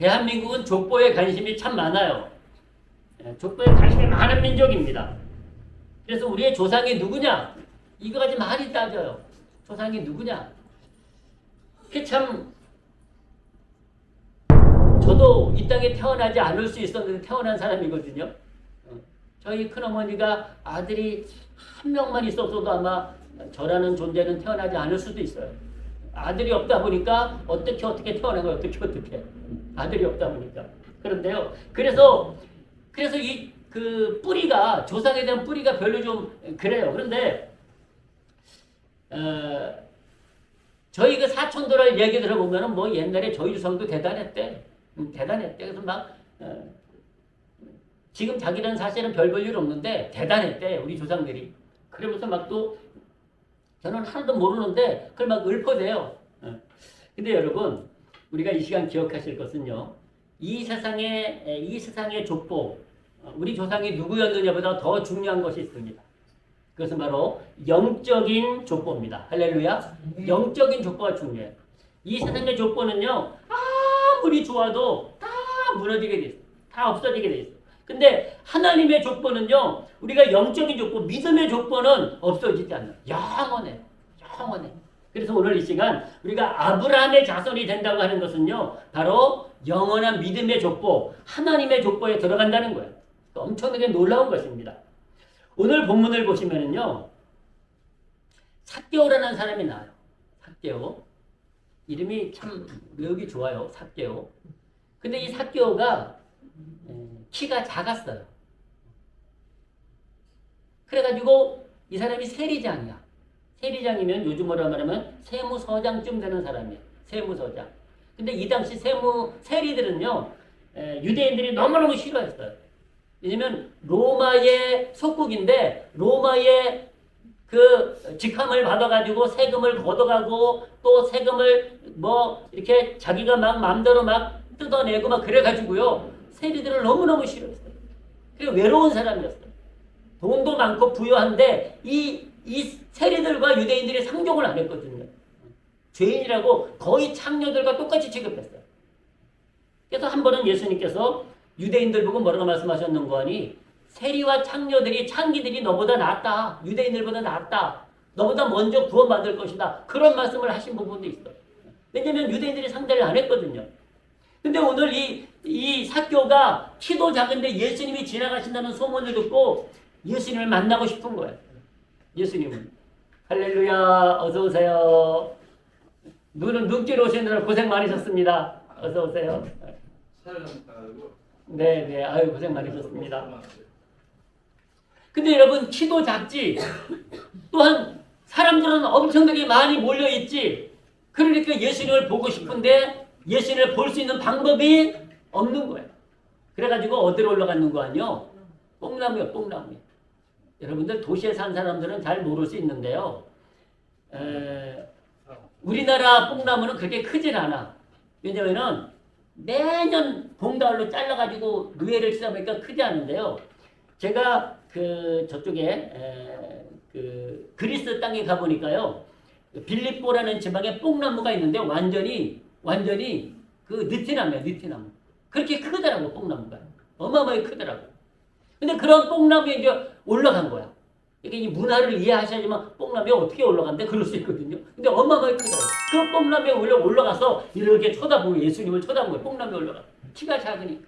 대한민국은 족보에 관심이 참 많아요. 족보에 관심이 많은 민족입니다. 그래서 우리의 조상이 누구냐? 이거 가지고 많이 따져요. 조상이 누구냐? 그게 참 저도 이 땅에 태어나지 않을 수 있었는데 태어난 사람이거든요. 저희 큰어머니가 아들이 한 명만 있었어도 아마 저라는 존재는 태어나지 않을 수도 있어요. 아들이 없다 보니까 어떻게 태어난 거예요. 어떻게 아들이 없다 보니까. 그런데요. 그래서 이 그 뿌리가 조상에 대한 뿌리가 별로 좀 그래요. 그런데 저희 그 사촌들의 얘기 들어보면은 뭐 옛날에 저희 조상도 대단했대. 그래서 막 지금 자기는 사실은 별 볼 일 없는데 대단했대 우리 조상들이. 그러면서 막 또 저는 하나도 모르는데 그걸 막 읊어대요. 근데 여러분 우리가 이 시간 기억하실 것은요. 이 세상의 족보 우리 조상이 누구였느냐보다 더 중요한 것이 있습니다. 그것은 바로 영적인 족보입니다. 할렐루야. 영적인 족보가 중요해요. 이 세상의 족보는요. 아무리 좋아도 다 무너지게 돼 있어요. 다 없어지게 돼 있어요. 근데 하나님의 족보는요. 우리가 영적인 족보, 믿음의 족보는 없어지지 않아요. 영원해. 그래서 오늘 이 시간 우리가 아브라함의 자손이 된다고 하는 것은요. 바로 영원한 믿음의 족보, 하나님의 족보에 들어간다는 거예요. 엄청나게 놀라운 것입니다. 오늘 본문을 보시면은요. 삭개오라는 사람이 나와요. 삭개오. 이름이 참 외우기 좋아요. 삭개오. 근데 이 삭개오가 키가 작았어요. 그래가지고 이 사람이 세리장이야. 세리장이면 요즘으로 말하면 세무서장쯤 되는 사람이에요. 세무서장. 근데 이 당시 세리들은요. 유대인들이 너무너무 싫어했어요. 왜냐면 로마의 속국인데 로마의 그 직함을 받아가지고 세금을 걷어가고 또 세금을 뭐 이렇게 자기가 막 마음대로 막 뜯어내고 막 그래가지고요. 세리들을 너무너무 싫어했어요. 그리고 외로운 사람이었어요. 돈도 많고 부유한데 이 세리들과 유대인들이 상종을 안 했거든요. 죄인이라고 거의 창녀들과 똑같이 취급했어요. 그래서 한 번은 예수님께서 유대인들 보고 뭐라고 말씀하셨는고 하니 세리와 창녀들이 창기들이 너보다 낫다. 유대인들보다 낫다. 너보다 먼저 구원받을 것이다. 그런 말씀을 하신 부분도 있어요. 왜냐하면 유대인들이 상대를 안 했거든요. 근데 오늘 이 삭개오가 키도 작은데 예수님이 지나가신다는 소문을 듣고 예수님을 만나고 싶은 거예요. 예수님은. 할렐루야. 어서 오세요. 눈길 오시느라 고생 많으셨습니다. 어서 오세요. 네. 아유 고생 많으셨습니다. 근데 여러분 키도 작지. 또한 사람들은 엄청나게 많이 몰려있지. 그러니까 예수님을 보고 싶은데 예수님을 볼 수 있는 방법이 없는 거예요. 그래가지고 어디로 올라가는 거 아니요? 뽕나무요, 뽕나무. 여러분들 도시에 산 사람들은 잘 모를 수 있는데요. 우리나라 뽕나무는 그렇게 크진 않아. 왜냐면은 매년 봉다울로 잘라가지고 누에를 치다 보니까 크지 않은데요. 제가 그 저쪽에 그 그리스 땅에 가보니까요. 빌립보라는 지방에 뽕나무가 있는데 완전히 그 느티나무예요. 느티나무. 그렇게 크더라고 뽕나무가. 어마어마하게 크더라고. 근데 그런 뽕나무에 이제 올라간 거야. 이게 이 문화를 이해하셔야지만 뽕나무에 어떻게 올라간대? 그럴 수 있거든요. 근데 어마어마하게 크더라고. 그 뽕나무에 올라가서 이렇게 쳐다보고 예수님을 쳐다보고 뽕나무에 올라가. 키가 작으니까.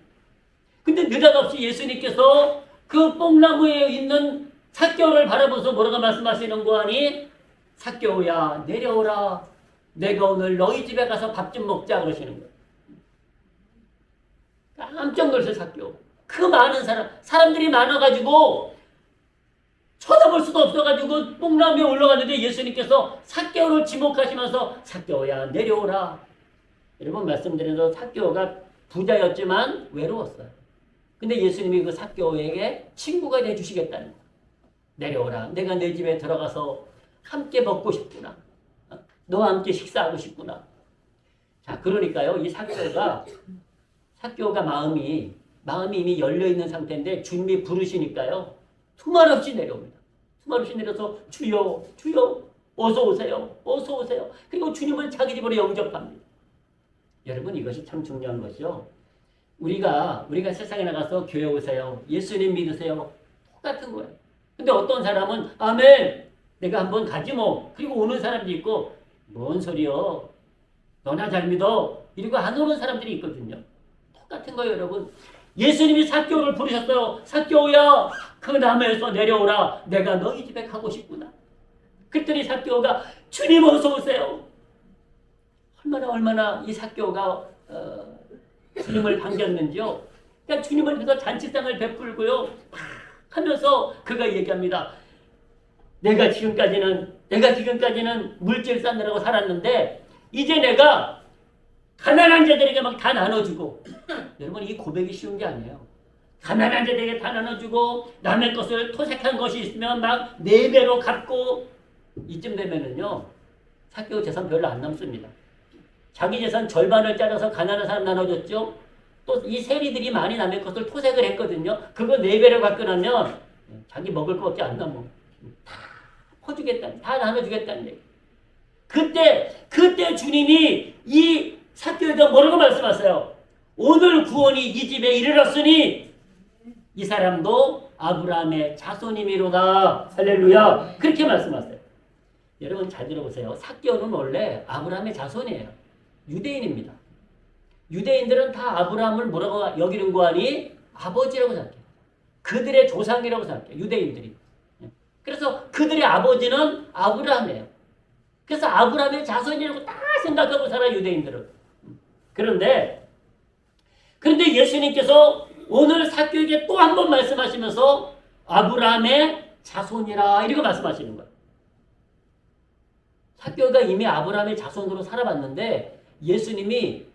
근데 느닷없이 예수님께서 그 뽕나무에 있는 삭개오를 바라보면서 뭐라고 말씀하시는 거 아니? 삭개오야 내려오라. 내가 오늘 너희 집에 가서 밥 좀 먹자 그러시는 거예요. 깜짝 놀랐어요. 삭개오. 그 많은 사람들이 많아가지고 쳐다볼 수도 없어가지고 뽕나무에 올라갔는데 예수님께서 삭개오를 지목하시면서 삭개오야 내려오라. 여러분 말씀드린 대로 삭개오가 부자였지만 외로웠어요. 근데 예수님이 그 삭개오에게 친구가 되주시겠다는 거예요. 내려오라. 내가 내 집에 들어가서 함께 먹고 싶구나. 너와 함께 식사하고 싶구나. 자, 그러니까요. 이 삭개오가 마음이 이미 열려있는 상태인데 주님이 부르시니까요. 투말 없이 내려옵니다. 투말 없이 내려서 주여 어서 오세요. 그리고 주님을 자기 집으로 영접합니다. 여러분 이것이 참 중요한 것이죠. 우리가 세상에 나가서 교회 오세요. 예수님 믿으세요. 똑같은 거예요. 근데 어떤 사람은 아멘. 내가 한번 가지 뭐. 그리고 오는 사람도 있고 뭔 소리요. 너나 잘 믿어. 이러고 안 오는 사람들이 있거든요. 똑같은 거예요, 여러분. 예수님이 삭개오를 부르셨어요. 삭개오야, 그 나무에서 내려오라. 내가 너희 집에 가고 싶구나. 그랬더니 삭개오가 주님 어서 오세요. 얼마나 이 삭개오가 주님을 반겼는지요. 그러니까 주님을 위해서 잔치상을 베풀고요. 막 하면서 그가 얘기합니다. 내가 지금까지는 물질 쌓느라고 살았는데 이제 내가 가난한 자들에게 막 다 나눠주고 여러분 이 고백이 쉬운 게 아니에요. 가난한 자들에게 다 나눠주고 남의 것을 토색한 것이 있으면 막 4배로 갚고 이쯤 되면은요 삭개오 재산 별로 안 남습니다. 자기 재산 절반을 잘라서 가난한 사람 나눠줬죠. 또 이 세리들이 많이 남의 것을 토색을 했거든요. 그거 4배로 갖고 나면 자기 먹을 것밖에 안 남아. 다 퍼주겠다, 다 나눠주겠다는 얘기. 그때 주님이 이 삭개오에게 뭐라고 말씀하세요? 오늘 구원이 이 집에 이르렀으니 이 사람도 아브라함의 자손이미로다. 할렐루야. 그렇게 말씀하세요. 여러분 잘 들어보세요. 삭개오는 원래 아브라함의 자손이에요. 유대인입니다. 유대인들은 다 아브라함을 뭐라고 여기는 거 아니? 아버지라고 생각해요. 그들의 조상이라고 생각해요. 유대인들이. 그래서 그들의 아버지는 아브라함이에요. 그래서 아브라함의 자손이라고 다 생각하고 살아요, 유대인들은. 그런데 예수님께서 오늘 삭개오에게 또 한 번 말씀하시면서 아브라함의 자손이라 이렇게 말씀하시는 거예요. 삭개오가 이미 아브라함의 자손으로 살아봤는데 예수님이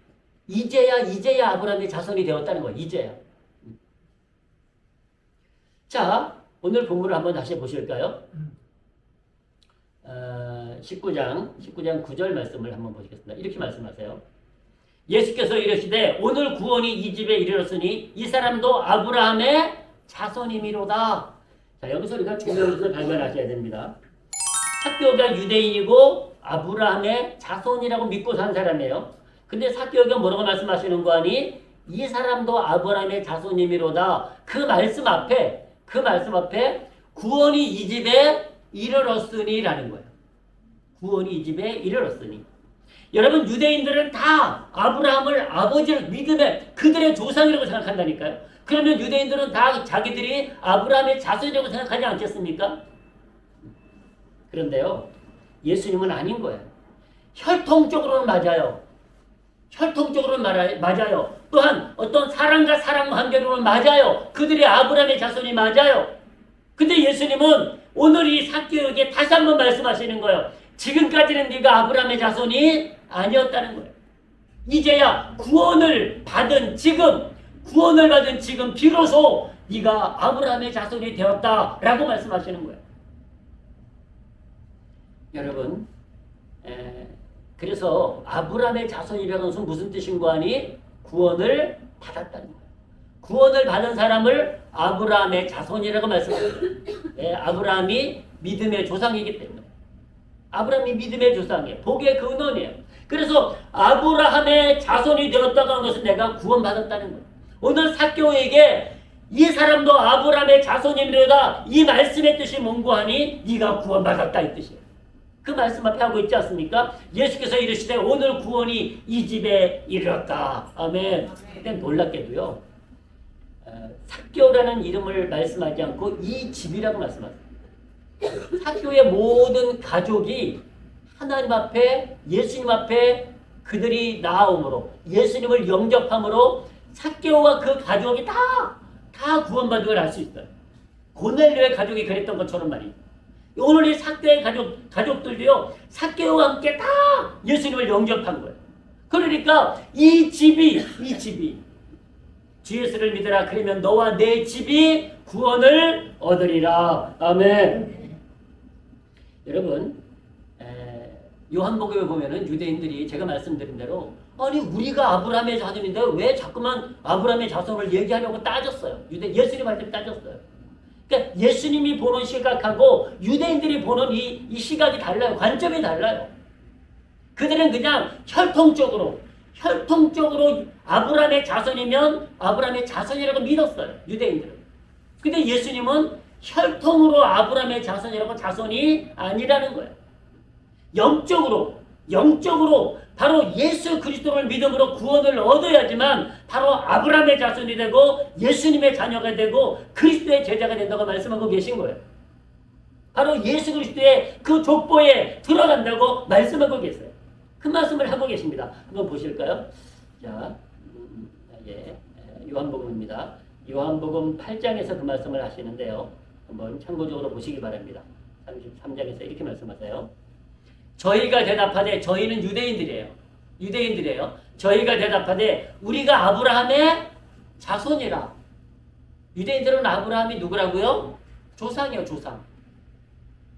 이제야 아브라함의 자손이 되었다는 거예요. 이제야. 자, 오늘 본문을 한번 다시 보실까요? 19장 9절 말씀을 한번 보시겠습니다. 이렇게 말씀하세요. 예수께서 이르시되 오늘 구원이 이 집에 이르렀으니 이 사람도 아브라함의 자손이미로다. 자, 여기서 우리가 중요한 것을 발견하셔야 됩니다. 삭개오가 유대인이고 아브라함의 자손이라고 믿고 산 사람이에요. 근데 삭개오가 뭐라고 말씀하시는 거 아니? 이 사람도 아브라함의 자손이미로다. 그 말씀 앞에 구원이 이 집에 이르렀으니라는 거예요. 구원이 이 집에 이르렀으니. 여러분 유대인들은 다 아브라함을 아버지를 믿음의 그들의 조상이라고 생각한다니까요. 그러면 유대인들은 다 자기들이 아브라함의 자손이라고 생각하지 않겠습니까? 그런데요. 예수님은 아닌 거예요. 혈통적으로는 맞아요. 맞아요. 또한 어떤 사람과 사람 관계로는 맞아요. 그들이 아브라함의 자손이 맞아요. 근데 예수님은 오늘 이 삭개오에게 다시 한번 말씀하시는 거예요. 지금까지는 네가 아브라함의 자손이 아니었다는 거예요. 이제야 구원을 받은 지금 비로소 네가 아브라함의 자손이 되었다라고 말씀하시는 거예요. 여러분, 그래서 아브라함의 자손이라는 것은 무슨 뜻인 거 아니? 구원을 받았다는 거예요. 구원을 받은 사람을 아브라함의 자손이라고 말씀해요. 아브라함이 믿음의 조상이기 때문에. 아브라함이 믿음의 조상이에요. 복의 근원이에요. 그래서 아브라함의 자손이 되었다고 하는 것은 내가 구원받았다는 거예요. 오늘 삭개오에게 이 사람도 아브라함의 자손이로다 이 말씀의 뜻이 뭔고 하니? 네가 구원받았다 이 뜻이에요. 그 말씀 앞에 하고 있지 않습니까? 예수께서 이르시되 오늘 구원이 이 집에 이르렀다. 아멘. 그때 놀랍게도요. 삭개오라는 이름을 말씀하지 않고 이 집이라고 말씀하세요. 삭개오의 모든 가족이 하나님 앞에 예수님 앞에 그들이 나아옴으로 예수님을 영접함으로 삭개오와 그 가족이 다 구원받은 걸 알 수 있어요. 고넬료의 가족이 그랬던 것처럼 말이에요. 오늘 이 삭개오의 가족들도요 삭개오와 함께 다 예수님을 영접한 거예요. 그러니까 이 집이 주 예수를 믿으라 그러면 너와 내 집이 구원을 얻으리라. 아멘. 여러분 요한복음에 보면은 유대인들이 제가 말씀드린 대로 아니 우리가 아브라함의 자손인데 왜 자꾸만 아브라함의 자손을 얘기하려고 따졌어요. 예수님한테 따졌어요. 그러니까 예수님이 보는 시각하고 유대인들이 보는 이 시각이 달라요. 관점이 달라요. 그들은 그냥 혈통적으로 혈통적으로 아브라함의 자손이면 아브라함의 자손이라고 믿었어요. 유대인들은. 근데 예수님은 혈통으로 아브라함의 자손이라고 자손이 아니라는 거예요. 영적으로 바로 예수 그리스도를 믿음으로 구원을 얻어야지만 바로 아브라함의 자손이 되고 예수님의 자녀가 되고 그리스도의 제자가 된다고 말씀하고 계신 거예요. 바로 예수 그리스도의 그 족보에 들어간다고 말씀하고 계세요. 그 말씀을 하고 계십니다. 한번 보실까요? 자, 요한복음입니다. 요한복음 8장에서 그 말씀을 하시는데요. 한번 참고적으로 보시기 바랍니다. 33장에서 이렇게 말씀하세요. 저희가 대답하되, 저희는 유대인들이에요. 저희가 대답하되 우리가 아브라함의 자손이라. 유대인들은 아브라함이 누구라고요? 조상이요,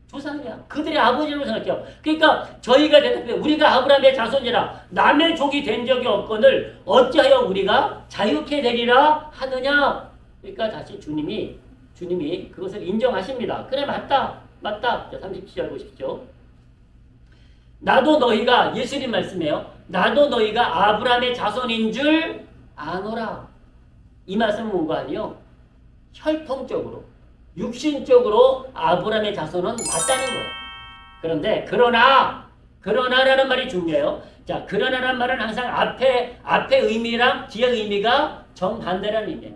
조상이야. 그들의 아버지라고 생각해요. 그러니까 저희가 대답해 우리가 아브라함의 자손이라 남의 족이 된 적이 없거늘 어찌하여 우리가 자유케 되리라 하느냐. 그러니까 다시 주님이 그것을 인정하십니다. 그래, 맞다. 자, 37절 보십시오. 나도 너희가, 예수님 말씀이에요. 나도 너희가 아브라함의 자손인 줄 아노라. 이 말씀은 뭔가 아니요? 혈통적으로, 육신적으로 아브라함의 자손은 맞다는 거예요. 그런데 그러나라는 말이 중요해요. 자, 그러나라는 말은 항상 앞에 의미랑 뒤에 의미가 정반대라는 의미예요.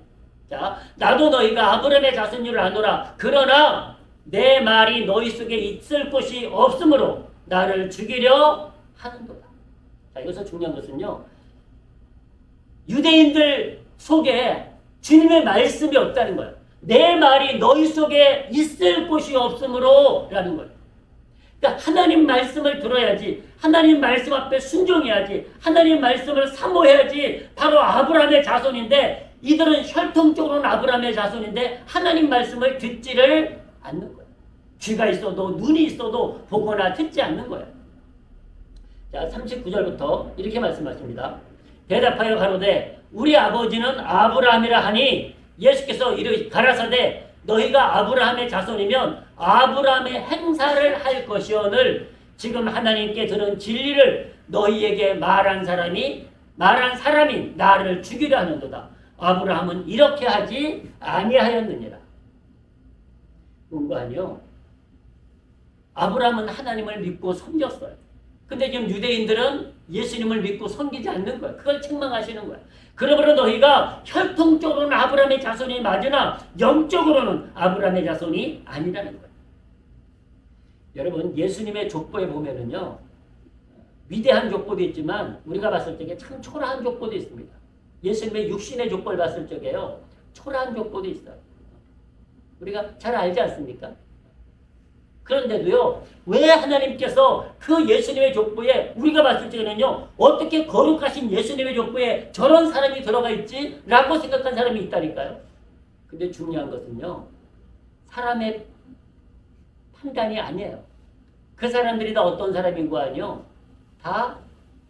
자, 나도 너희가 아브라함의 자손인 줄 아노라. 그러나 내 말이 너희 속에 있을 곳이 없으므로 나를 죽이려 하는도다. 자, 여기서 중요한 것은요, 유대인들 속에 주님의 말씀이 없다는 거예요. 내 말이 너희 속에 있을 곳이 없으므로 라는 거예요. 그러니까 하나님 말씀을 들어야지, 하나님 말씀 앞에 순종해야지, 하나님 말씀을 사모해야지 바로 아브라함의 자손인데, 이들은 혈통적으로는 아브라함의 자손인데 하나님 말씀을 듣지를 않는 거예요. 귀가 있어도 눈이 있어도 보거나 듣지 않는 거예요. 자, 39절부터 이렇게 말씀하십니다. 대답하여 가로되 우리 아버지는 아브라함이라 하니 예수께서 가라사대 너희가 아브라함의 자손이면 아브라함의 행사를 할 것이오늘 지금 하나님께 들은 진리를 너희에게 말한 사람인 나를 죽이려 하는도다. 아브라함은 이렇게 하지 아니하였느니라. 뭔가 아니요? 아브라함은 하나님을 믿고 섬겼어요. 근데 지금 유대인들은 예수님을 믿고 섬기지 않는 거예요. 그걸 책망하시는 거예요. 그러므로 너희가 혈통적으로는 아브라함의 자손이 맞으나 영적으로는 아브라함의 자손이 아니라는 거예요. 여러분, 예수님의 족보에 보면은요, 위대한 족보도 있지만 우리가 봤을 적에 참 초라한 족보도 있습니다. 예수님의 육신의 족보를 봤을 적에요, 초라한 족보도 있어요. 우리가 잘 알지 않습니까? 그런데도요, 왜 하나님께서 그 예수님의 족보에 우리가 봤을 적에는요, 어떻게 거룩하신 예수님의 족보에 저런 사람이 들어가 있지? 라고 생각한 사람이 있다니까요. 근데 중요한 것은요, 사람의 판단이 아니에요. 그 사람들이 다 어떤 사람인 거 아니요? 다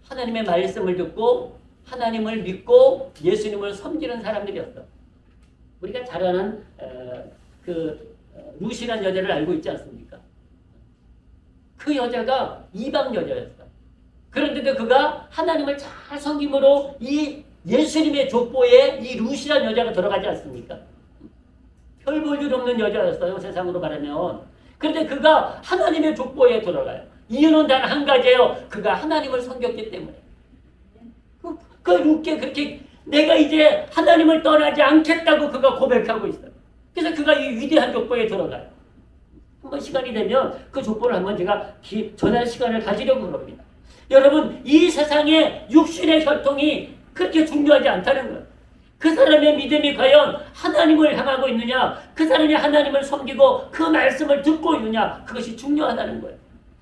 하나님의 말씀을 듣고 하나님을 믿고 예수님을 섬기는 사람들이었어. 우리가 잘 아는 루시라는 여자를 알고 있지 않습니까? 그 여자가 이방 여자였어. 그런데도 그가 하나님을 잘 섬김으로 이 예수님의 족보에 이 루시라는 여자가 들어가지 않습니까? 별 볼 일 없는 여자였어요, 세상으로 말하면. 그런데 그가 하나님의 족보에 들어가요. 이유는 단 한 가지예요. 그가 하나님을 섬겼기 때문에. 그 루께 그렇게 내가 이제 하나님을 떠나지 않겠다고 그가 고백하고 있어요. 그래서 그가 이 위대한 족보에 들어가요. 한번 시간이 되면 그 족보를 한번 제가 전할 시간을 가지려고 합니다. 여러분, 이 세상에 육신의 혈통이 그렇게 중요하지 않다는 거예요. 그 사람의 믿음이 과연 하나님을 향하고 있느냐, 그 사람이 하나님을 섬기고 그 말씀을 듣고 있느냐, 그것이 중요하다는 거예요.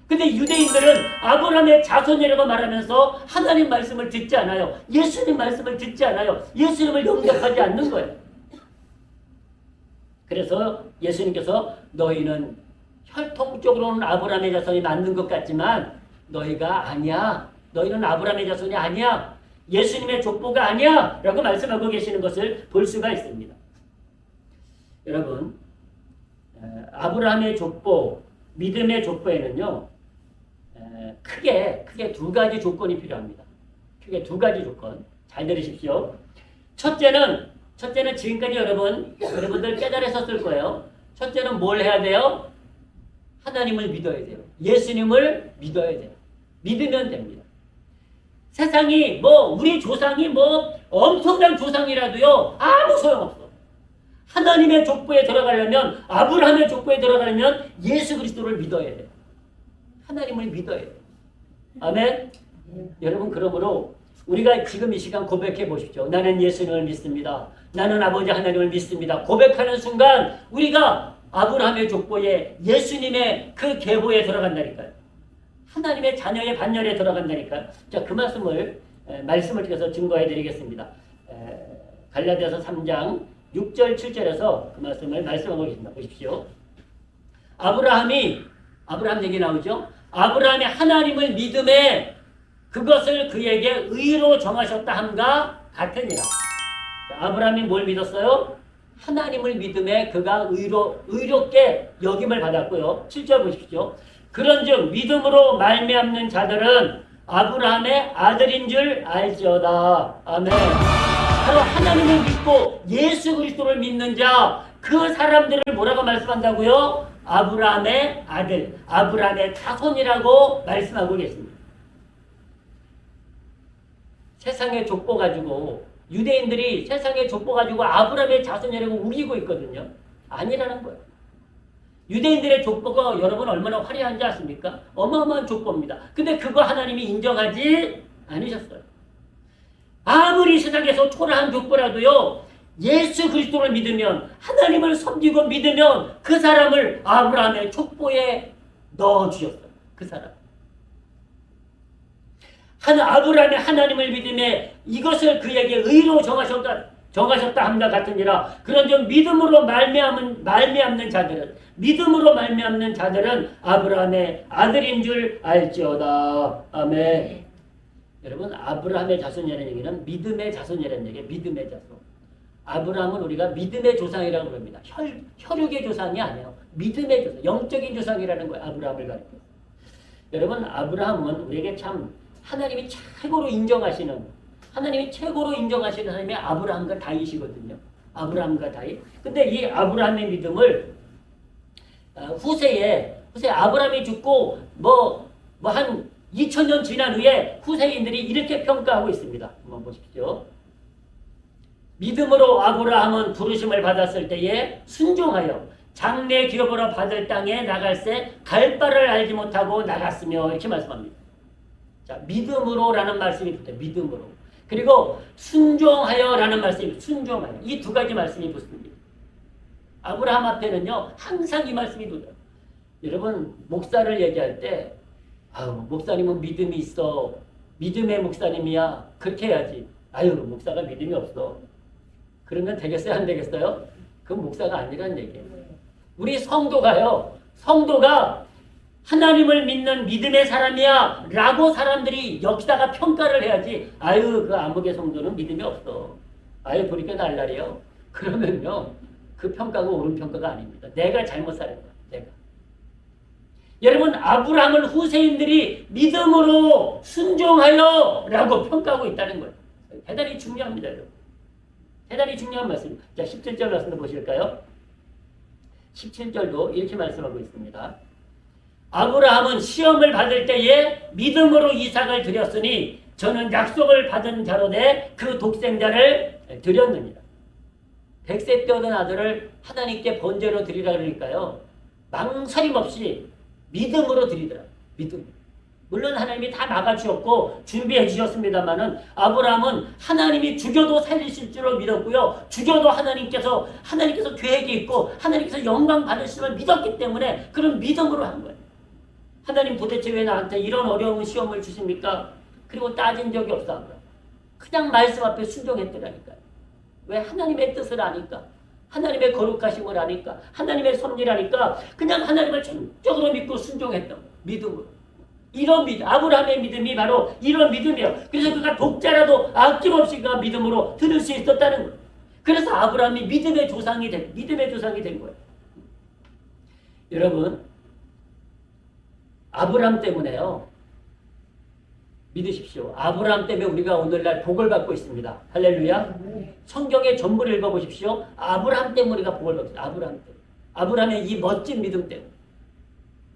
근데 유대인들은 아브라함의 자손이라고 말하면서 하나님 말씀을 듣지 않아요. 예수님 말씀을 듣지 않아요. 예수님을 영접하지 않는 거예요. 그래서 예수님께서 너희는 혈통적으로는 아브라함의 자손이 맞는 것 같지만 너희가 아니야. 너희는 아브라함의 자손이 아니야. 예수님의 족보가 아니야. 라고 말씀하고 계시는 것을 볼 수가 있습니다. 여러분, 아브라함의 족보, 믿음의 족보에는요, 크게 두 가지 조건이 필요합니다. 크게 두 가지 조건. 잘 들으십시오. 첫째는 지금까지 여러분들 깨달으셨을 거예요. 첫째는 뭘 해야 돼요? 하나님을 믿어야 돼요. 예수님을 믿어야 돼요. 믿으면 됩니다. 세상이 우리 조상이 엄청난 조상이라도요, 아무 소용없어. 하나님의 족보에 들어가려면, 아브라함의 족보에 들어가려면 예수 그리스도를 믿어야 돼요. 하나님을 믿어야 돼요. 아멘? 여러분, 그러므로 우리가 지금 이 시간 고백해 보십시오. 나는 예수님을 믿습니다. 나는 아버지 하나님을 믿습니다. 고백하는 순간 우리가 아브라함의 족보에 예수님의 그 계보에 들어간다니까요. 하나님의 자녀의 반열에 들어간다니까요. 자, 그 말씀을 통해서 증거해 드리겠습니다. 갈라디아서 3장 6절 7절에서 그 말씀을 말씀하고 계십니다. 보십시오. 아브라함 얘기 나오죠. 아브라함이 하나님을 믿음에 그것을 그에게 의로 정하셨다 함과 같으니라. 아브라함이 뭘 믿었어요? 하나님을 믿음에 그가 의롭게 여김을 받았고요. 7절 보십시오. 그런즉 믿음으로 말미암는 자들은 아브라함의 아들인 줄 알지어다. 아멘. 바로 하나님을 믿고 예수 그리스도를 믿는 자, 그 사람들을 뭐라고 말씀한다고요? 아브라함의 아들, 아브라함의 자손이라고 말씀하고 계십니다. 세상의 족보 가지고 유대인들이 세상의 족보 가지고 아브라함의 자손이라고 우기고 있거든요. 아니라는 거예요. 유대인들의 족보가 여러분 얼마나 화려한지 아십니까? 어마어마한 족보입니다. 근데 그거 하나님이 인정하지 않으셨어요. 아무리 세상에서 초라한 족보라도요, 예수 그리스도를 믿으면, 하나님을 섬기고 믿으면 그 사람을 아브라함의 족보에 넣어주셨어요. 그 사람. 아브라함이 하나님을 믿음에 이것을 그에게 의로 정하셨다 함과 같으니라. 그런즉 믿음으로 말미암는 자들은 아브라함의 아들인 줄 알지어다. 아멘. 여러분, 아브라함의 자손이라는 얘기는 믿음의 자손이라는 얘기예요. 믿음의 자손. 아브라함은 우리가 믿음의 조상이라고 그럽니다. 혈육의 조상이 아니에요. 믿음의 조상, 영적인 조상이라는 거예요. 아브라함을 가리켜서. 여러분, 아브라함은 우리에게 참 하나님이 최고로 인정하시는 하나님이 아브라함과 다윗이거든요. 아브라함과 다윗. 근데 이 아브라함의 믿음을 후세에 아브라함이 죽고 한 2000년 지난 후에 후세인들이 이렇게 평가하고 있습니다. 한번 보십시오. 믿음으로 아브라함은 부르심을 받았을 때에 순종하여 장래 기업으로 받을 땅에 나갈새 갈 바를 알지 못하고 나갔으며, 이렇게 말씀합니다. 자, 믿음으로라는 말씀이 붙어요. 믿음으로. 그리고 순종하여라는 말씀이, 순종하여. 이 두 가지 말씀이 붙습니다. 아브라함 앞에는요, 항상 이 말씀이 붙어요. 여러분, 목사를 얘기할 때, 목사님은 믿음이 있어. 믿음의 목사님이야. 그렇게 해야지. 목사가 믿음이 없어. 그러면 되겠어요? 안 되겠어요? 그건 목사가 아니라는 얘기예요. 우리 성도가 하나님을 믿는 믿음의 사람이야 라고 사람들이 여기다가 평가를 해야지. 그 암흑의 성도는 믿음이 없어. 보니까 날라리요. 그러면요, 그 평가가 옳은 평가가 아닙니다. 내가 잘못 살은 거야. 내가. 여러분, 아브라함을 후세인들이 믿음으로 순종하여 라고 평가하고 있다는 거예요. 대단히 중요합니다. 여러분. 대단히 중요한 말씀. 자, 17절 말씀을 보실까요? 17절도 이렇게 말씀하고 있습니다. 아브라함은 시험을 받을 때에 믿음으로 이삭을 드렸으니 저는 약속을 받은 자로되 그 독생자를 드렸느니라. 100세 때 얻은 아들을 하나님께 번제로 드리라 그러니까요, 망설임 없이 믿음으로 드리더라. 믿음. 물론 하나님이 다 막아주셨고 준비해 주셨습니다만은 아브라함은 하나님이 죽여도 살리실 줄을 믿었고요. 죽여도 하나님께서 계획이 있고 하나님께서 영광 받으심을 믿었기 때문에 그런 믿음으로 한 거예요. 하나님 도대체 왜 나한테 이런 어려운 시험을 주십니까? 그리고 따진 적이 없어. 아브라함. 그냥 말씀 앞에 순종했더라니까요. 왜? 하나님의 뜻을 아니까. 하나님의 거룩하심을 아니까. 하나님의 섭리라니까. 그냥 하나님을 전적으로 믿고 순종했던 거예요. 믿음으로. 이런 믿음, 아브라함의 믿음이 바로 이런 믿음이에요. 그래서 그가 독자라도 아낌없이 그가 믿음으로 들을 수 있었다는 거예요. 그래서 아브라함이 믿음의 조상이 된 거예요. 여러분, 아브라함 때문에요, 믿으십시오. 아브라함 때문에 우리가 오늘날 복을 받고 있습니다. 할렐루야. 성경의 전부를 읽어보십시오. 아브라함 때문에 우리가 복을 받고 있습니다. 아브라함 때문에. 아브라함의 이 멋진 믿음 때문에.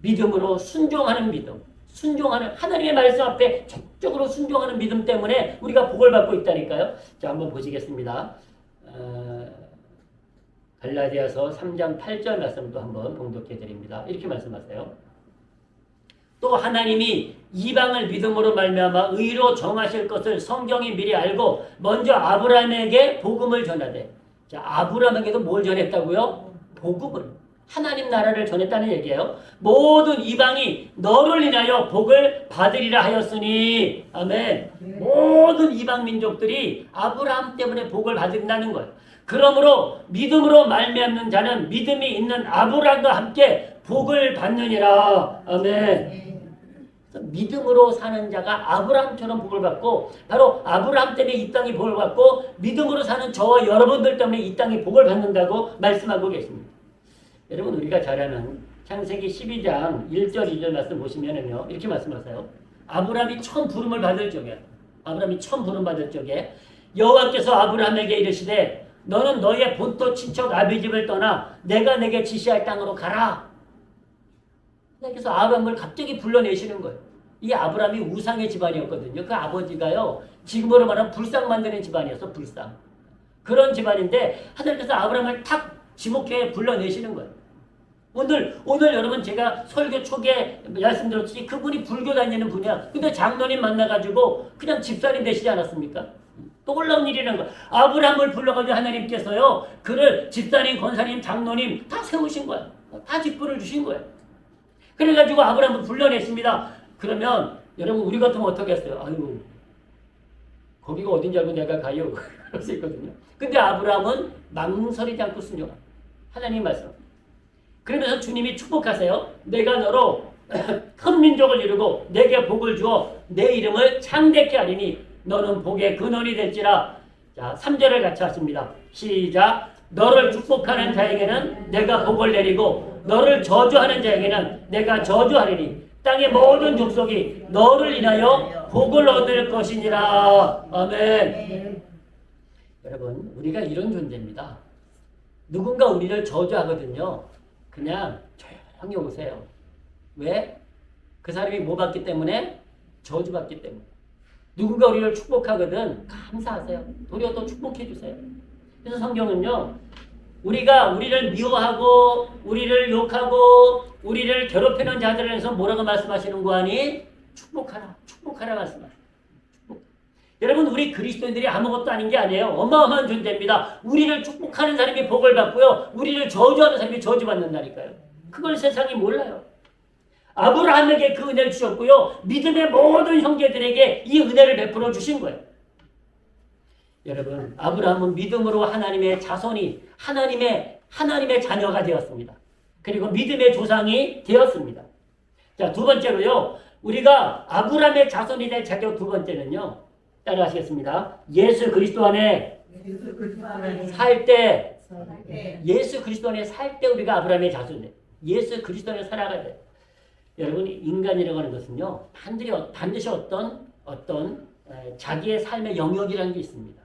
믿음으로 순종하는 믿음. 순종하는 하나님의 말씀 앞에 적극적으로 순종하는 믿음 때문에 우리가 복을 받고 있다니까요. 자, 한번 보시겠습니다. 갈라디아서 3장 8절 말씀도 한번 봉독해 드립니다. 이렇게 말씀하세요. 또 하나님이 이방을 믿음으로 말미암아 의로 정하실 것을 성경이 미리 알고 먼저 아브라함에게 복음을 전하되. 자, 아브라함에게도 뭘 전했다고요? 복음을. 하나님 나라를 전했다는 얘기예요. 모든 이방이 너를 인하여 복을 받으리라 하였으니. 아멘. 모든 이방 민족들이 아브라함 때문에 복을 받는다는 거예요. 그러므로 믿음으로 말미암는 자는 믿음이 있는 아브라함과 함께 복을 받느니라. 아멘. 믿음으로 사는 자가 아브라함처럼 복을 받고, 바로 아브라함 때문에 이 땅이 복을 받고 믿음으로 사는 저와 여러분들 때문에 이 땅이 복을 받는다고 말씀하고 계십니다. 여러분, 우리가 잘 아는 창세기 12장 1절 2절 말씀 보시면은요, 이렇게 말씀하세요. 아브라함이 처음 부름을 받을 적에, 여호와께서 아브라함에게 이르시되 너는 너의 본토 친척 아비 집을 떠나 내가 내게 지시할 땅으로 가라. 그래서 아브라함을 갑자기 불러내시는 거예요. 이 아브라함이 우상의 집안이었거든요. 그 아버지가요, 지금으로 말하면 불상 만드는 집안이었어. 불상. 그런 집안인데 하나님께서 아브라함을 탁 지목해 불러내시는 거예요. 오늘 여러분, 제가 설교 초기에 말씀드렸듯이 그분이 불교 다니는 분이야. 근데 장로님 만나가지고 그냥 집사님 되시지 않았습니까? 놀라운 일이라는 거야. 아브라함을 불러가지고 하나님께서요, 그를 집사님, 권사님, 장로님 다 세우신 거야. 다 직분을 주신 거야. 그래가지고 아브라함을 불러냈습니다. 그러면 여러분, 우리 같으면 어떻게 했어요? 아유, 거기가 어딘지 알고 내가 가요. 그럴 수 있거든요. 근데 아브라함은 망설이지 않고 순종합니다. 하나님 말씀. 그러면서 주님이 축복하세요. 내가 너로 큰 민족을 이루고 내게 복을 주어 내 이름을 창대케 하리니 너는 복의 근원이 될지라. 자, 3절을 같이 하십니다. 시작. 너를 축복하는 자에게는 내가 복을 내리고 너를 저주하는 자에게는 내가 저주하리니 땅의 모든 족속이 너를 인하여 복을 얻을 것이니라. 아멘. 여러분, 우리가 이런 존재입니다. 누군가 우리를 저주하거든요. 그냥 조용히 오세요. 왜? 그 사람이 뭐 받기 때문에? 저주받기 때문에. 누군가 우리를 축복하거든 감사하세요. 도리어 더 축복해 주세요. 그래서 성경은요, 우리가 우리를 미워하고 우리를 욕하고 우리를 괴롭히는 자들에 대해서 뭐라고 말씀하시는 거 아니? 축복하라 말씀하세요. 여러분, 우리 그리스도인들이 아무것도 아닌 게 아니에요. 어마어마한 존재입니다. 우리를 축복하는 사람이 복을 받고요, 우리를 저주하는 사람이 저주받는다니까요. 그걸 세상이 몰라요. 아브라함에게 그 은혜를 주셨고요, 믿음의 모든 형제들에게 이 은혜를 베풀어 주신 거예요. 여러분, 아브라함은 믿음으로 하나님의 자손이, 하나님의 자녀가 되었습니다. 그리고 믿음의 조상이 되었습니다. 자, 두 번째로요, 우리가 아브라함의 자손이 될 자격 두 번째는요, 따라 하시겠습니다. 예수 그리스도 안에 살 때, 예수 그리스도 안에 살 때 우리가 아브라함의 자손이에요. 예수 그리스도 안에 살아가야 돼요. 여러분, 인간이라고 하는 것은요, 반드시 어떤 자기의 삶의 영역이라는 게 있습니다.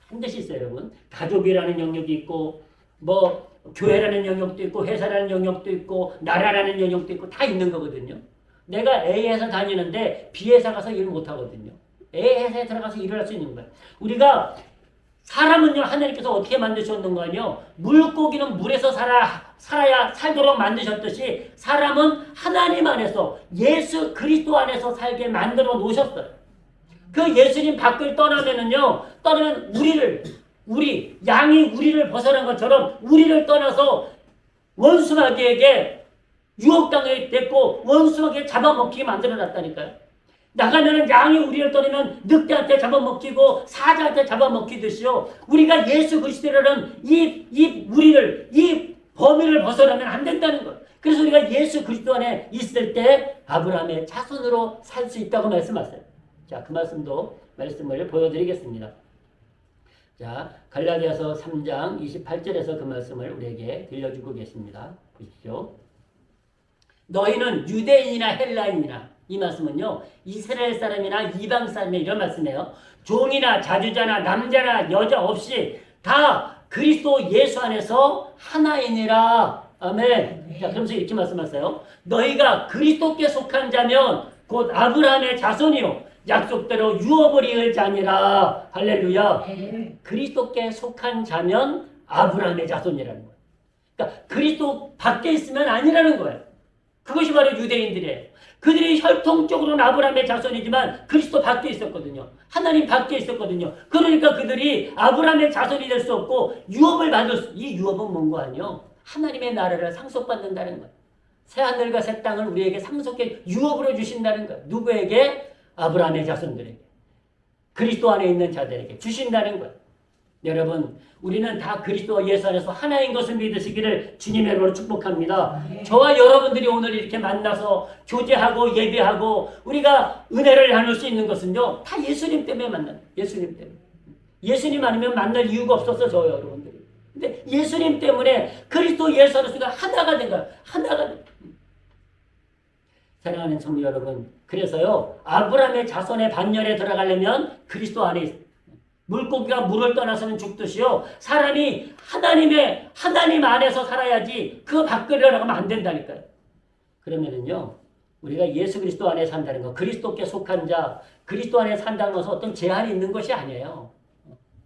반드시 있어요, 여러분. 가족이라는 영역이 있고, 뭐 교회라는 영역도 있고, 회사라는 영역도 있고, 나라라는 영역도 있고, 다 있는 거거든요. 내가 A 회사 다니는데 B 회사 가서 일 못 하거든요. A 회사에 들어가서 일을 할 수 있는 거예요. 우리가 사람은요, 하나님께서 어떻게 만드셨는가요? 물고기는 물에서 살도록 만드셨듯이 사람은 하나님 안에서, 예수 그리스도 안에서 살게 만들어 놓으셨어요. 그 예수님 밖을 떠나면 양이 우리를 벗어난 것처럼 우리를 떠나서 원수마귀에게 유혹당하게 됐고 원수마귀에 잡아먹히게 만들어 놨다니까요. 나가면은 양이 우리를 떠나면 늑대한테 잡아먹히고 사자한테 잡아먹히듯이요, 우리가 예수 그리스도라는 이 범위를 벗어나면 안 된다는 거예요. 그래서 우리가 예수 그리스도 안에 있을 때 아브라함의 자손으로 살 수 있다고 말씀하세요. 자, 그 말씀을 보여드리겠습니다. 자, 갈라디아서 3장 28절에서 그 말씀을 우리에게 들려주고 계십니다. 보십시오. 너희는 유대인이나 헬라인이나 이 말씀은요, 이스라엘 사람이나 이방 사람이 이런 말씀이에요. 종이나 자주자나 남자나 여자 없이 다 그리스도 예수 안에서 하나이니라. 아멘. 자, 그러면서 이렇게 말씀하세요. 너희가 그리스도께 속한 자면 곧 아브라함의 자손이요 약속대로 유업을 이을 자니라. 할렐루야. 그리스도께 속한 자면 아브라함의 자손이라는 거예요. 그러니까 그리스도 밖에 있으면 아니라는 거예요. 그것이 바로 유대인들이에요. 그들이 혈통적으로는 아브라함의 자손이지만 그리스도 밖에 있었거든요. 하나님 밖에 있었거든요. 그러니까 그들이 아브라함의 자손이 될 수 없고 유업을 받을 수, 이 유업은 뭔가 아니요. 하나님의 나라를 상속받는다는 거예요. 새 하늘과 새 땅을 우리에게 상속해 유업으로 주신다는 거예요. 누구에게? 아브라함의 자손들에게. 그리스도 안에 있는 자들에게 주신다는 거예요. 여러분, 우리는 다 그리스도와 예수 안에서 하나인 것을 믿으시기를 주님의 이름으로 축복합니다. 저와 여러분들이 오늘 이렇게 만나서 교제하고 예배하고 우리가 은혜를 나눌 수 있는 것은요, 다 예수님 때문에 만나요. 예수님 때문에. 예수님 아니면 만날 이유가 없었어, 저 여러분들이. 근데 예수님 때문에 그리스도 예수 안에서 하나가 된 거예요. 하나가 된 거예요. 사랑하는 성도 여러분, 그래서요, 아브라함의 자손의 반열에 들어가려면 그리스도 안에 있어요. 물고기가 물을 떠나서는 죽듯이요. 사람이 하나님 안에서 살아야지 그 밖으로 나가면 안 된다니까요. 그러면은요, 우리가 예수 그리스도 안에 산다는 거, 그리스도께 속한 자, 그리스도 안에 산다는 것은 어떤 제한이 있는 것이 아니에요.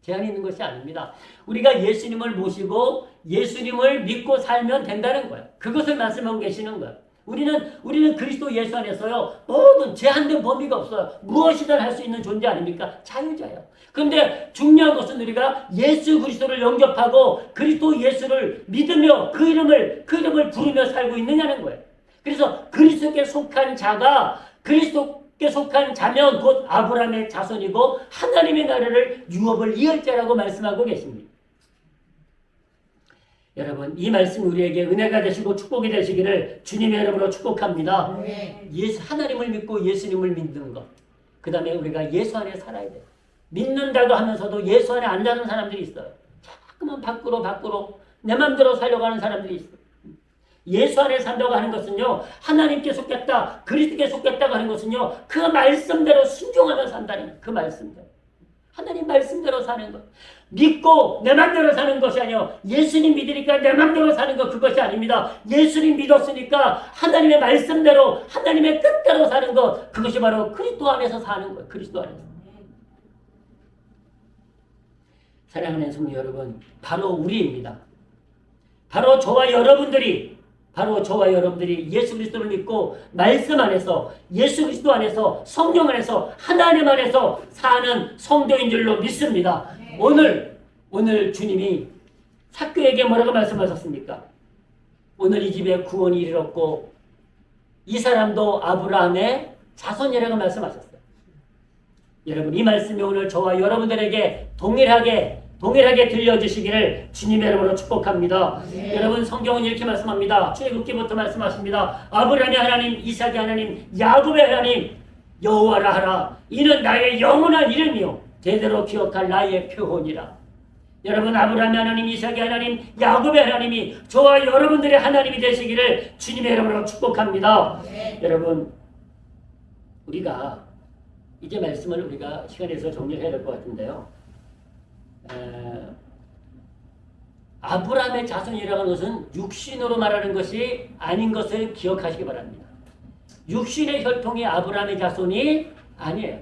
제한이 있는 것이 아닙니다. 우리가 예수님을 모시고 예수님을 믿고 살면 된다는 거예요. 그것을 말씀하고 계시는 거예요. 우리는 그리스도 예수 안에서요, 모든 제한된 범위가 없어요. 무엇이든 할 수 있는 존재 아닙니까? 자유자예요. 그런데 중요한 것은 우리가 예수 그리스도를 영접하고 그리스도 예수를 믿으며 그 이름을 부르며 살고 있느냐는 거예요. 그래서 그리스도께 속한 자가 그리스도께 속한 자면 곧 아브라함의 자손이고 하나님의 나라를 유업을 이을 자라고 말씀하고 계십니다. 여러분, 이 말씀 우리에게 은혜가 되시고 축복이 되시기를 주님의 이름으로 축복합니다. 하나님을 믿고 예수님을 믿는 것. 그 다음에 우리가 예수 안에 살아야 돼요. 믿는다고 하면서도 예수 안에 안 사는 사람들이 있어요. 자꾸만 밖으로 내 맘대로 살려고 하는 사람들이 있어요. 예수 안에 산다고 하는 것은요, 하나님께 속겠다, 그리스도께 속겠다고 하는 것은요, 그 말씀대로 순종하며 산다는 거예요. 그 말씀대로. 하나님 말씀대로 사는 것. 믿고 내 맘대로 사는 것이 아니요. 예수님 믿으니까 내 맘대로 사는 것, 그것이 아닙니다. 예수님 믿었으니까 하나님의 말씀대로, 하나님의 뜻대로 사는 것, 그것이 바로 그리스도 안에서 사는 것. 그리스도 안에서. 사랑하는 성도 여러분, 바로 우리입니다. 바로 저와 여러분들이 예수 그리스도를 믿고 말씀 안에서, 예수 그리스도 안에서, 성령 안에서, 하나님 안에서 사는 성도인 줄로 믿습니다. 오늘 주님이 삭개에게 뭐라고 말씀하셨습니까? 오늘 이 집에 구원이 이르렀고 이 사람도 아브라함의 자손이라고 말씀하셨어요. 여러분, 이 말씀이 오늘 저와 여러분들에게 동일하게 들려주시기를 주님의 이름으로 축복합니다. 여러분, 성경은 이렇게 말씀합니다. 출애굽기부터 말씀하십니다. 아브라함의 하나님, 이삭의 하나님, 야곱의 하나님 여호와라 하라. 이는 나의 영원한 이름이요 대대로 기억할 나의 표본이라. 여러분, 아브라함의 하나님, 이삭의 하나님, 야곱의 하나님이 저와 여러분들의 하나님이 되시기를 주님의 이름으로 축복합니다. 여러분, 우리가 이제 말씀을 우리가 시간에서 정리해야 될 것 같은데요. 아브라함의 자손이라는 것은 육신으로 말하는 것이 아닌 것을 기억하시기 바랍니다. 육신의 혈통이 아브라함의 자손이 아니에요.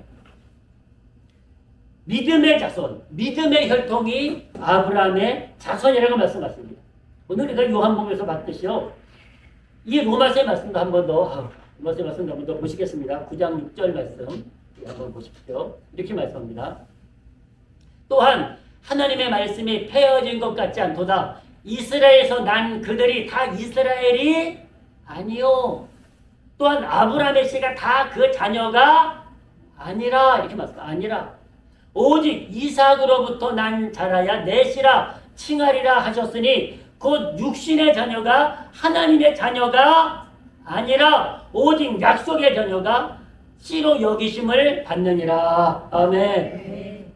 믿음의 자손, 믿음의 혈통이 아브라함의 자손이라고 말씀하십니다. 오늘 우리가 요한복음에서 봤듯이요, 이 로마서의 말씀도 한 번 더, 로마서의 말씀도 한 번 더 보시겠습니다. 9장 6절 말씀 한번 보십시오. 이렇게 말씀합니다. 또한 하나님의 말씀이 폐허진 것 같지 않도다. 이스라엘에서 난 그들이 다 이스라엘이 아니요. 또한 아브라함의 씨가 다 그 자녀가 아니라. 이렇게 말씀합니다. 아니라. 오직 이삭으로부터 난 자라야 내 씨라 칭하리라 하셨으니 곧 육신의 자녀가 하나님의 자녀가 아니라 오직 약속의 자녀가 씨로 여기심을 받느니라. 아멘.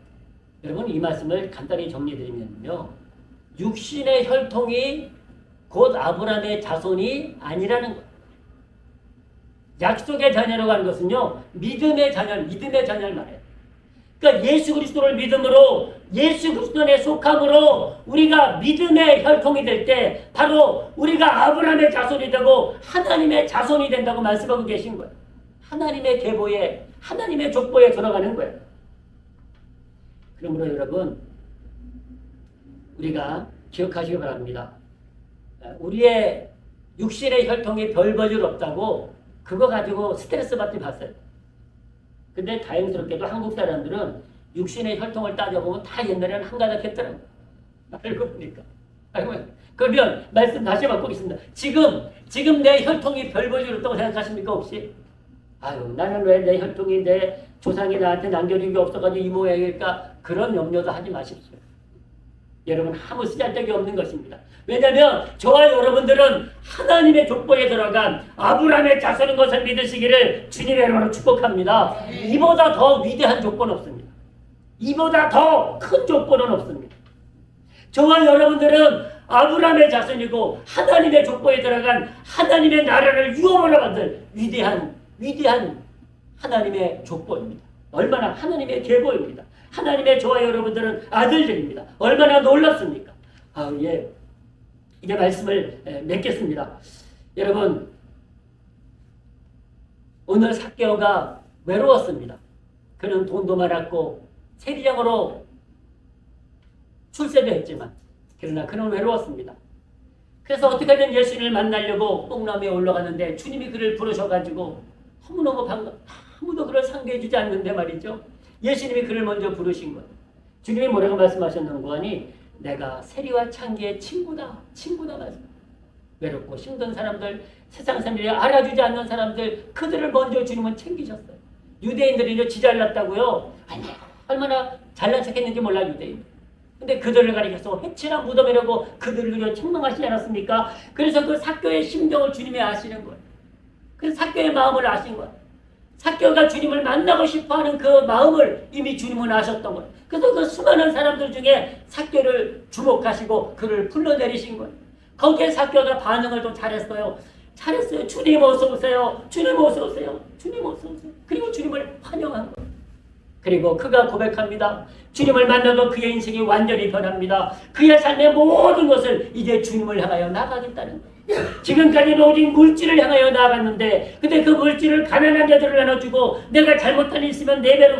여러분, 이 말씀을 간단히 정리드리면요, 육신의 혈통이 곧 아브라함의 자손이 아니라는 거예요. 약속의 자녀라고 하는 것은요, 믿음의 자녀를 말해요. 그러니까 예수 그리스도를 믿음으로, 예수 그리스도에 속함으로 우리가 믿음의 혈통이 될 때 바로 우리가 아브라함의 자손이 되고 하나님의 자손이 된다고 말씀하고 계신 거예요. 하나님의 계보에, 하나님의 족보에 들어가는 거예요. 그러므로 여러분, 우리가 기억하시기 바랍니다. 우리의 육신의 혈통이 별 볼일 없다고 그거 가지고 스트레스 받지 마세요. 근데 다행스럽게도 한국 사람들은 육신의 혈통을 따져보면 다 옛날에는 한가닥 했더라고요. 알고 보니까. 그러면 말씀 다시 바꾸겠습니다. 지금 내 혈통이 별 볼일 없다고 생각하십니까 혹시? 아유, 나는 왜 내 혈통이 내 조상이 나한테 남겨준 게 없어가지고 이 모양일까? 그런 염려도 하지 마십시오. 여러분 아무 쓰잘데기 없는 것입니다. 왜냐하면 저와 여러분들은 하나님의 족보에 들어간 아브라함의 자손인 것을 믿으시기를 주님의 이름으로 축복합니다. 이보다 더 위대한 족보는 없습니다. 이보다 더 큰 족보는 없습니다. 저와 여러분들은 아브라함의 자손이고 하나님의 족보에 들어간 하나님의 나라를 유업으로 만든 위대한 하나님의 족보입니다. 얼마나 하나님의 계보입니다. 하나님의 저와 여러분들은 아들들입니다. 얼마나 놀랍습니까? 예. 이제 말씀을 맺겠습니다. 여러분, 오늘 삭개오가 외로웠습니다. 그는 돈도 많았고 세리장으로 출세도 했지만 그러나 그는 외로웠습니다. 그래서 어떻게든 예수님을 만나려고 뽕나무에 올라갔는데 주님이 그를 부르셔가지고 너무너무 아무도 그를 상대해주지 않는데 말이죠. 예수님이 그를 먼저 부르신 거예요. 주님이 뭐라고 말씀하셨는고 하니 내가 세리와 창기의 친구다 말씀. 외롭고 힘든 사람들, 세상 사람들이 알아주지 않는 사람들, 그들을 먼저 주님은 챙기셨어요. 유대인들이 지잘났다고요. 얼마나 잘난 척했는지 몰라 유대인. 근데 그들을 가리켜서 해치나 무덤이라고 그들을 책망하시지 않았습니까? 그래서 그 삭개오의 심정을 주님이 아시는 거예요. 그래서 삭개오의 마음을 아신 거예요. 삭개오가 주님을 만나고 싶어하는 그 마음을 이미 주님은 아셨던 거예요. 그래서 그 수많은 사람들 중에 삭개오를 주목하시고 그를 불러내리신 거예요. 거기에 삭개오가 반응을 좀 잘했어요. 주님 어서 오세요. 주님 어서 오세요. 주님 어서 오세요. 그리고 주님을 환영한 거예요. 그리고 그가 고백합니다. 주님을 만나고 그의 인생이 완전히 변합니다. 그의 삶의 모든 것을 이제 주님을 향하여 나가겠다는 거예요. 지금까지는 오직 물질을 향하여 나아갔는데 근데 그 물질을 가난한 자들을 나눠주고 내가 잘못한 일 있으면 네 배로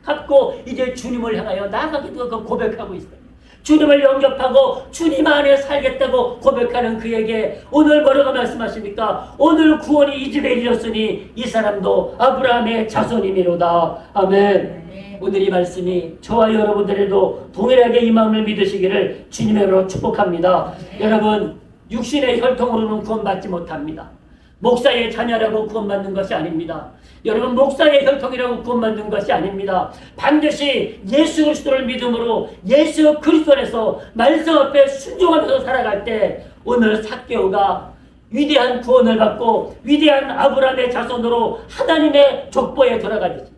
갚고 이제 주님을 향하여 나아가겠다고 고백하고 있어요. 주님을 영접하고 주님 안에 살겠다고 고백하는 그에게 오늘 뭐라고 말씀하십니까? 오늘 구원이 이 집에 이르렀으니 이 사람도 아브라함의 자손이미로다. 아멘. 오늘 이 말씀이 저와 여러분들에도 동일하게 이 마음을 믿으시기를 주님의 이름으로 축복합니다. 여러분, 육신의 혈통으로는 구원받지 못합니다. 목사의 자녀라고 구원받는 것이 아닙니다. 여러분, 목사의 혈통이라고 구원받는 것이 아닙니다. 반드시 예수 그리스도를 믿음으로 예수 그리스도 안에서 말씀 앞에 순종하면서 살아갈 때 오늘 삭개오가 위대한 구원을 받고 위대한 아브라함의 자손으로 하나님의 족보에 들어가듯이.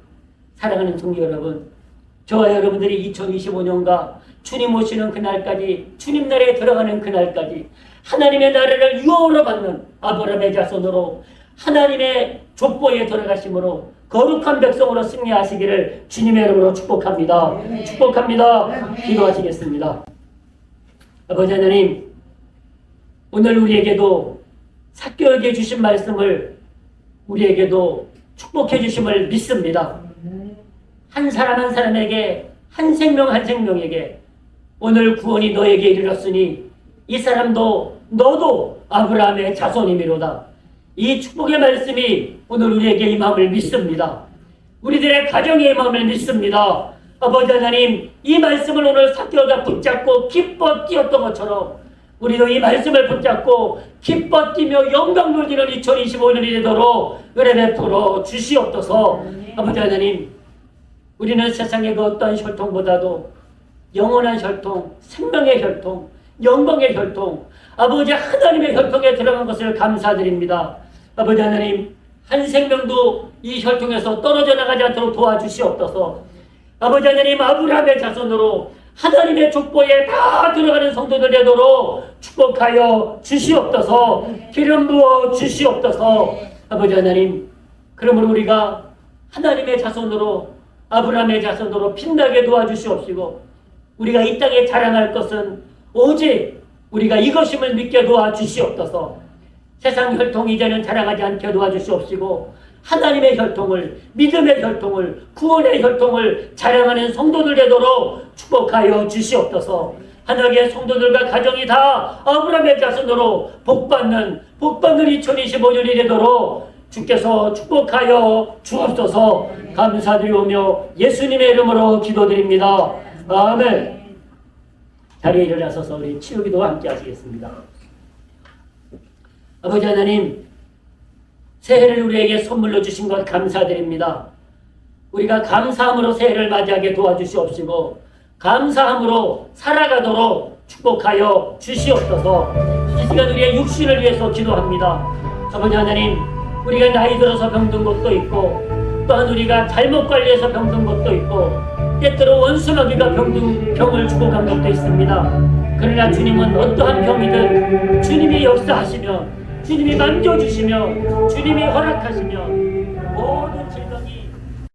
사랑하는 성도 여러분, 저와 여러분들이 2025년과 주님 오시는 그날까지, 주님 나라에 들어가는 그날까지 하나님의 나라를 유업으로 받는 아브라함의 자손으로 하나님의 족보에 들어가심으로 거룩한 백성으로 승리하시기를 주님의 이름으로 축복합니다. 축복합니다. 기도하시겠습니다. 아버지 하나님, 오늘 우리에게도 삭개오에게 주신 말씀을 우리에게도 축복해 주심을 믿습니다. 한 사람 한 사람에게, 한 생명 한 생명에게 오늘 구원이 너에게 이르렀으니 이 사람도 너도 아브라함의 자손이미로다. 이 축복의 말씀이 오늘 우리에게 이 마음을 믿습니다. 우리들의 가정의 이 마음을 믿습니다. 아버지 하나님, 이 말씀을 오늘 삭개오가 붙잡고 기뻐 뛰었던 것처럼 우리도 이 말씀을 붙잡고 기뻐 뛰며 영광 돌리는 2025년이 되도록 은혜 베풀어 주시옵소서. 아버지 하나님, 우리는 세상의 그 어떤 혈통보다도 영원한 혈통, 생명의 혈통, 영광의 혈통, 아버지 하나님의 혈통에 들어간 것을 감사드립니다. 아버지 하나님, 한 생명도 이 혈통에서 떨어져 나가지 않도록 도와주시옵소서. 아버지 하나님, 아브라함의 자손으로 하나님의 족보에 다 들어가는 성도들 되도록 축복하여 주시옵소서. 기름 부어 주시옵소서. 아버지 하나님, 그러므로 우리가 하나님의 자손으로, 아브라함의 자손으로 빛나게 도와주시옵시고, 우리가 이 땅에 자랑할 것은 오직 우리가 이것임을 믿게 도와주시옵소서. 세상 혈통 이제는 자랑하지 않게 도와주시옵시고, 하나님의 혈통을, 믿음의 혈통을, 구원의 혈통을 자랑하는 성도들 되도록 축복하여 주시옵소서. 하나님의 성도들과 가정이 다 아브라함의 자손으로 복받는 2025년이 되도록 주께서 축복하여 주옵소서. 감사드리오며 예수님의 이름으로 기도드립니다. 아멘. 자리에 일어나셔서 우리 치유기도와 함께 하시겠습니다. 아버지 하나님, 새해를 우리에게 선물로 주신 것 감사드립니다. 우리가 감사함으로 새해를 맞이하게 도와주시옵시고, 감사함으로 살아가도록 축복하여 주시옵소서. 이 시간 우리의 육신을 위해서 기도합니다. 아버지 하나님, 우리가 나이 들어서 병든 것도 있고, 또한 우리가 잘못 관리해서 병든 것도 있고, 때때로 원수마귀가 병을 주고 간 것도 있습니다. 그러나 주님은 어떠한 병이든 주님이 역사하시며, 주님이 만져주시며, 주님이 허락하시며, 모든 질병이